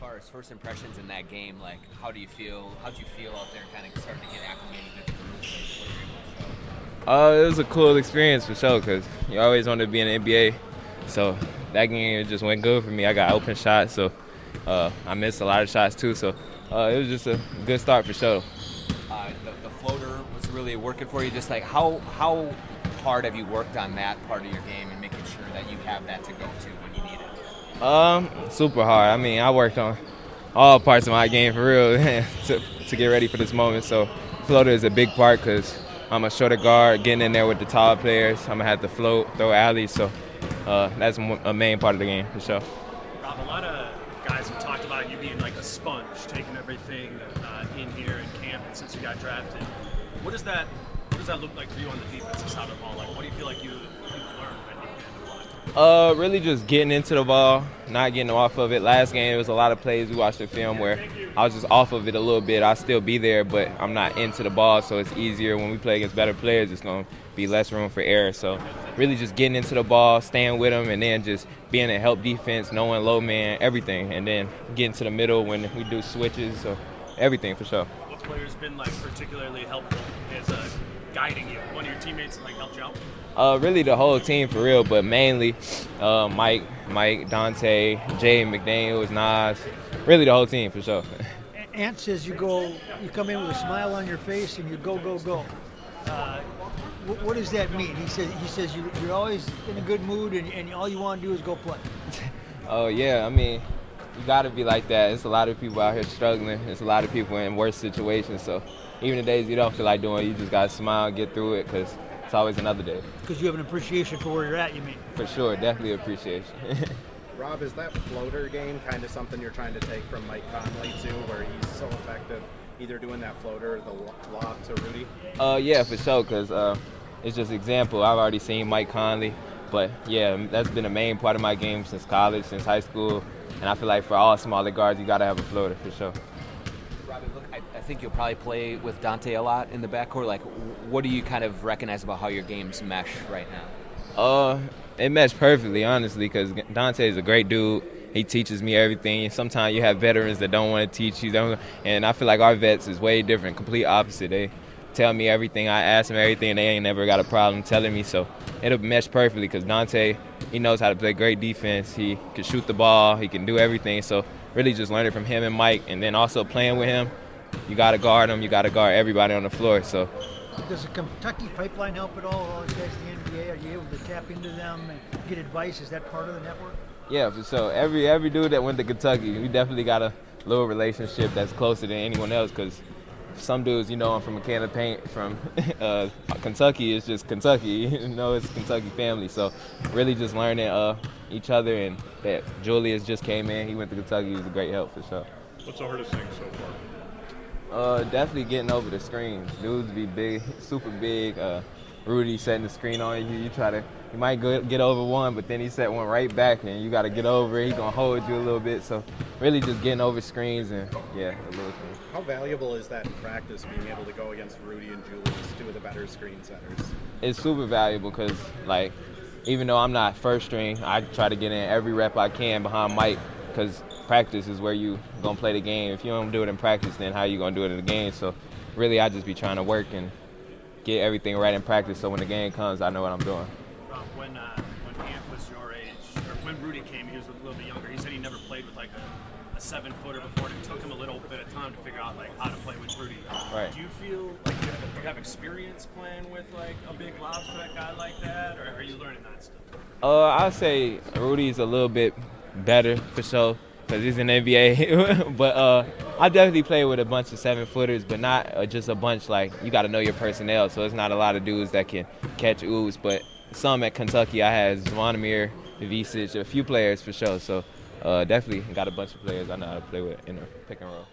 far as first impressions in that game, like how do you feel? How'd you feel out there, kind of starting to get acclimated with the group? Like, what were you able to show? It was a cool experience for sure because you always wanted to be in the NBA. So that game just went good for me. I got open shots, so I missed a lot of shots too. So it was just a good start for sure. The floater was really working for you. Just like how hard have you worked on that part of your game and making sure that you have that to go to when you need it? Super hard. I mean, I worked on all parts of my game for real to get ready for this moment. So floater is a big part because I'm a shorter guard, getting in there with the tall players. I'm gonna have to float, throw alleys. So that's a main part of the game for sure. Rob, a lot of guys have talked about you being like a sponge, taking everything in here in camp and since you got drafted. What does that look like for you on the defensive side of the ball? Like, what do you feel like you learned when you get in the play? Really just getting into the ball, not getting off of it. Last game, it was a lot of plays. We watched the film where I was just off of it a little bit. I'll still be there, but I'm not into the ball, so it's easier. When we play against better players, it's going to be less room for error. So really just getting into the ball, staying with them, and then just being a help defense, knowing low man, everything, and then getting to the middle when we do switches, so everything for sure. What player's been like particularly helpful as guiding you? One of your teammates like helped you out? Really the whole team for real, but mainly Mike, Donte, Jaden, McDaniels, Nas, really the whole team for sure. Ant says you come in with a smile on your face and you go. What does that mean? He says you're always in a good mood and all you want to do is go play. Oh yeah, I mean, you got to be like that. There's a lot of people out here struggling. There's a lot of people in worse situations. So even the days you don't feel like doing it, you just got to smile and get through it because it's always another day. Because you have an appreciation for where you're at, you mean? For sure, definitely appreciation. Rob, is that floater game kind of something you're trying to take from Mike Conley too, where he's so effective either doing that floater or the lob to Rudy? Yeah, for sure, because it's just example. I've already seen Mike Conley, but yeah, that's been a main part of my game since college, since high school, and I feel like for all smaller guards, you got to have a floater for sure. Robbie, look, I think you'll probably play with Donte a lot in the backcourt. Like, what do you kind of recognize about how your games mesh right now? It meshed perfectly, honestly, because Donte is a great dude. He teaches me everything. Sometimes you have veterans that don't want to teach you, and I feel like our vets is way different, complete opposite. They tell me everything. I ask them everything, and they ain't never got a problem telling me. So it'll mesh perfectly because Donte, he knows how to play great defense. He can shoot the ball. He can do everything. So really just learning from him and Mike, and then also playing with him. You got to guard him. You got to guard everybody on the floor. So. Does the Kentucky pipeline help at all these guys in the NBA? Are you able to tap into them and get advice? Is that part of the network? Yeah, for sure. Every dude that went to Kentucky, we definitely got a little relationship that's closer than anyone else because some dudes, I'm from a can of paint from Kentucky. It's just Kentucky. It's Kentucky family. So really just learning each other, and that Julius just came in. He went to Kentucky. He was a great help for sure. What's the hardest thing so far? Definitely getting over the screens. Dudes be big, super big. Rudy setting the screen on you. You might get over one, but then he set one right back, and you got to get over it. He's going to hold you a little bit. So really just getting over screens and, yeah, a little thing. How valuable is that in practice, being able to go against Rudy and Julius, two of the better screen setters? It's super valuable because, even though I'm not first string, I try to get in every rep I can behind Mike because practice is where you going to play the game. If you don't do it in practice, then how you going to do it in the game? So really I just be trying to work and get everything right in practice so when the game comes, I know what I'm doing. When Ant was your age, or when Rudy came, he was a little bit younger. He said he never played with a 7-footer before, and it took him a little bit of time to figure out how to play with Rudy. Right. Do you feel like you have experience playing with a big lob threat guy like that, or are you learning that stuff? I'd say Rudy's a little bit better for sure because he's in the NBA. But I definitely play with a bunch of 7-footers, but not just a bunch. You got to know your personnel, so it's not a lot of dudes that can catch ooze. But some at Kentucky, I had Zvonimir, Vicic, a few players for sure. So definitely got a bunch of players I know how to play with in a pick and roll.